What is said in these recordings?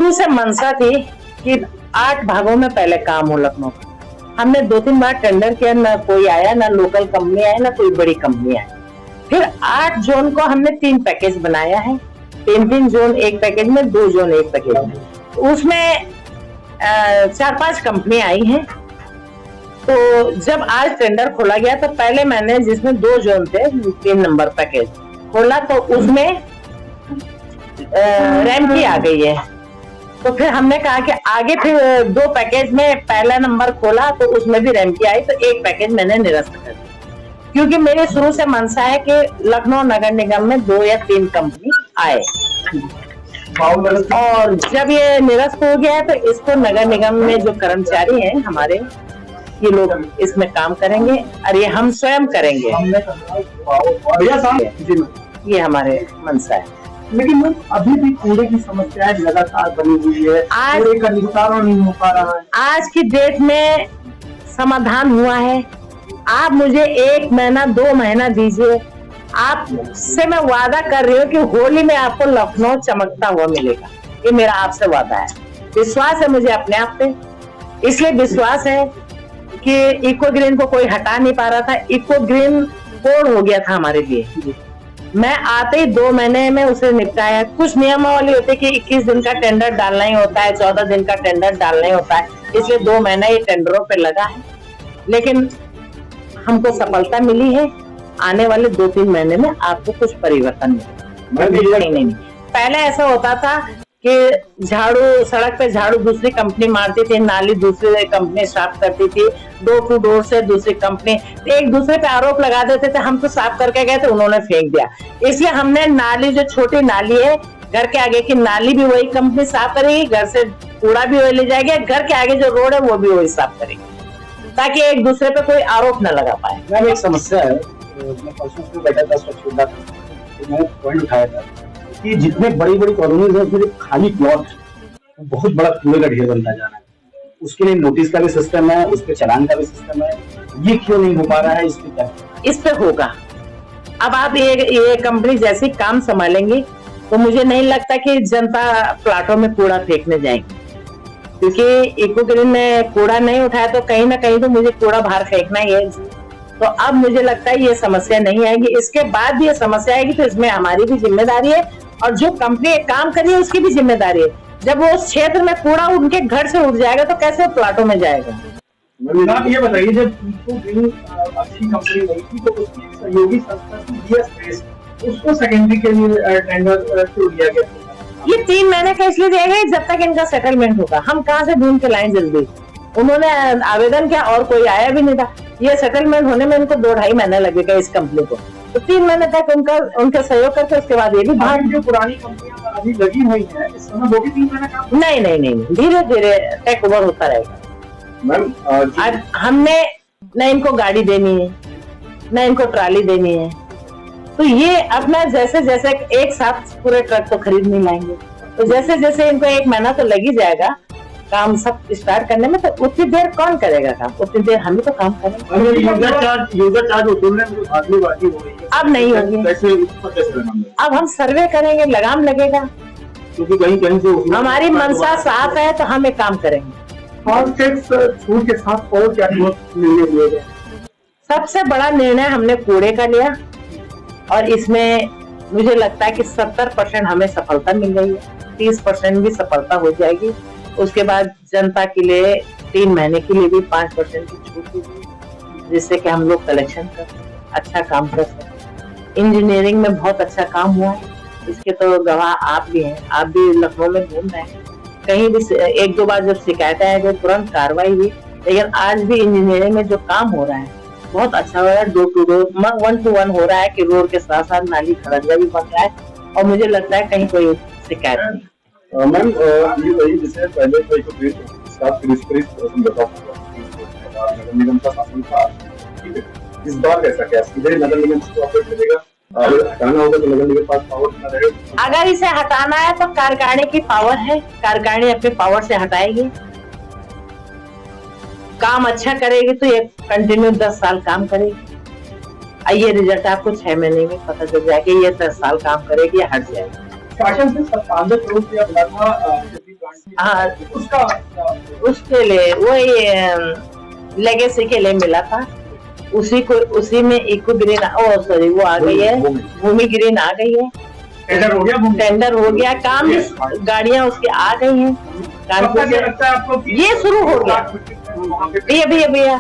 शुरू से मंशा थी कि 8 भागों में पहले काम हो लखनऊ का। हमने 2-3 बार टेंडर किया, ना कोई आया, ना लोकल कंपनी आई, ना कोई बड़ी कंपनी आई। फिर 8 जोन को हमने 3 पैकेज बनाया है, 3 जोन एक पैकेज में, 2 जोन एक पैकेज में। उसमें 4-5 कंपनी आई हैं। तो जब आज टेंडर खोला गया तो पहले मैंने, जिसमें 2 जोन थे, 3 नंबर पैकेज खोला, तो उसमें रैम की आ गई है। तो फिर हमने कहा कि आगे फिर 2 पैकेज में पहला नंबर खोला तो उसमें भी रैम की आई, तो एक पैकेज मैंने निरस्त कर दिया, क्योंकि मेरे शुरू से मनसा है कि लखनऊ नगर निगम में 2 या 3 कंपनी आए। और जब ये निरस्त हो गया है तो इसको नगर निगम में जो कर्मचारी हैं हमारे, ये लोग इसमें काम करेंगे और ये हम स्वयं करेंगे। ये हमारे मनसा है। लेकिन अभी भी कूड़े की समस्या लगातार बनी हुई है, कूड़े का निस्तारण नहीं हो पा रहा है। आज की डेट में समाधान हुआ है। आप मुझे 1 महीना 2 महीना दीजिए, आपसे मैं वादा कर रही हूँ कि होली में आपको लखनऊ चमकता हुआ मिलेगा। ये मेरा आपसे वादा है। विश्वास है मुझे अपने आप पे, इसलिए विश्वास है कि इको ग्रीन को कोई हटा नहीं पा रहा था। इको ग्रीन कोड हो गया था हमारे लिए। मैं आते ही 2 महीने में उसे निपटाया। कुछ नियमावली होती है कि 21 दिन का टेंडर डालना ही होता है, 14 दिन का टेंडर डालना ही होता है, इसलिए 2 महीना ये टेंडरों पे लगा है। लेकिन हमको सफलता मिली है। आने वाले 2-3 महीने में आपको कुछ परिवर्तन मिलेगा। नहीं, पहले ऐसा होता था कि झाड़ू, सड़क पे झाड़ू दूसरी कंपनी मारती थी, नाली दूसरी कंपनी साफ करती थी, डोर टू डोर से दूसरी कंपनी, एक दूसरे पे आरोप लगा देते थे, हम तो साफ करके गए थे, उन्होंने फेंक दिया। इसलिए हमने नाली, जो छोटी नाली है घर के आगे की नाली, भी वही कंपनी साफ करेगी, घर से कूड़ा भी वही ले जाएगी, घर के आगे जो रोड है वो भी वही साफ करेगी, ताकि एक दूसरे पे कोई आरोप न लगा पाए। मैम, एक समस्या है, मैं परसों से बैठा था स्वच्छता, तो मैंने पॉइंट उठाया था कि जितने बड़ी कॉलोनीज है उसमें खाली प्लॉट, बहुत बड़ा कूड़े का ढेर बनता जा रहा है। उसके लिए नोटिस का भी सिस्टम है, उस पर चालान का भी सिस्टम है। ये क्यों नहीं हो पा रहा है? इस पे क्या? इस पे होगा। अब आप ये कंपनी जैसे काम संभालेंगी तो मुझे नहीं लगता कि जनता प्लाटों में कूड़ा फेंकने जाएगी, क्योंकि इको ग्रीन में कूड़ा नहीं उठाया तो कहीं ना कहीं तो मुझे कूड़ा बाहर फेंकना ही है। तो अब मुझे लगता है ये समस्या नहीं आएगी। इसके बाद भी ये समस्या आएगी तो इसमें हमारी भी जिम्मेदारी है, और जो कंपनी काम कर रही है उसकी भी जिम्मेदारी है। जब वो उस क्षेत्र में कूड़ा उनके घर से उठ जाएगा तो कैसे प्लाटों में जाएगा? आप ये बताइए, जब इको ग्रीन अच्छी कंपनी नहीं थी तो उसकी सहयोगी संस्था थी, उसको सेकेंडरी के लिए टेंडर क्यों दिया गया? ये 3 महीने का इसलिए दिया गया जब तक इनका सेटलमेंट होगा। हम कहाँ से ढूंढ के लाएं जल्दी? उन्होंने आवेदन किया और कोई आया भी नहीं था। ये सेटलमेंट होने में इनको 2-2.5 महीने लगेगा इस कंपनी को, तो 3 महीने तक उनका सहयोग करके उसके बाद ये भी बाहर जो पुरानी कंपनियां अभी लगी हुई है, इस समय वो भी 3 महीने काम नहीं, धीरे धीरे टेक ओवर होता रहेगा। मैम, हमने न इनको गाड़ी देनी है, न इनको ट्राली देनी है, तो ये अपना जैसे जैसे एक साथ पूरे ट्रक तो खरीद नहीं लाएंगे, तो जैसे जैसे इनको 1 महीना तो लग ही जाएगा काम सब स्टार्ट करने में। तो उतनी देर कौन करेगा काम? उतनी देर हम ही तो काम करेंगे। यूजर चार्ज वसूलने में बाकी हो रही है, अब नहीं होगी। अब हम सर्वे करेंगे, लगाम लगेगा, क्योंकि कहीं से हमारी मनसा साफ है तो हम एक काम करेंगे। और छूट के साथ और क्या निर्णय लिए गए? सबसे बड़ा निर्णय हमने कूड़े का लिया, और इसमें मुझे लगता है कि 70% हमें सफलता मिल गई है, 30% भी सफलता हो जाएगी। उसके बाद जनता के लिए 3 महीने के लिए भी 5% की छूट होगी, जिससे कि हम लोग कलेक्शन कर अच्छा काम कर सकते। इंजीनियरिंग में बहुत अच्छा काम हुआ है, इसके तो गवाह आप भी हैं। आप भी लखनऊ में घूम रहे हैं, कहीं भी 1-2 बार जब शिकायतें आई तो तुरंत कार्रवाई हुई, लेकिन आज भी इंजीनियरिंग में जो काम हो रहा है बहुत अच्छा हो रहा है। डोर टू डोर 1-to-1 हो रहा है कि रोड के साथ साथ नाली खड़ंजा भी बन रहा है, और मुझे लगता है कहीं कोई शिकायत नहीं। मैम, ये वही जैसे पहले तो इको ग्रीन स्टाफ समझौता नगर निगम का शासन था, ठीक है, इस बार कैसा क्या सीधे नगर निगम को ऑपरेट करेगा? हटाना होगा तो नगर निगम के पास पावर ना रहेगा। अगर इसे हटाना है तो कार्यकारिणी की पावर है, कार्यकारिणी अपने पावर से हटाएगी। काम अच्छा करेगी तो ये कंटिन्यू 10 साल काम करेगी। ये रिजल्ट आपको 6 महीने में पता चल जाएगा, ये 10 साल काम करेगी या हट जाएगी। शासन से 57 करोड़ रुपया मिला था हाँ, उसका उसके लिए वही लेगेसी के लिए मिला था, उसी में इको ग्रीन, ओ सॉरी, वो आ गई है, भूमि ग्रीन आ गई है, टेंडर हो गया, काम गाड़ियां उसकी आ गई हैं कानपुर से, ये शुरू हो गया। भैया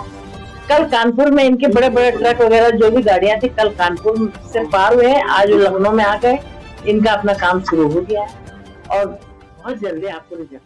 कल कानपुर में इनके बड़े बड़े ट्रक वगैरह जो भी गाड़ियां थी कल कानपुर से पार हुए हैं, आज लखनऊ में आ गए, इनका अपना काम शुरू हो गया है और बहुत जल्दी आपको रिजल्ट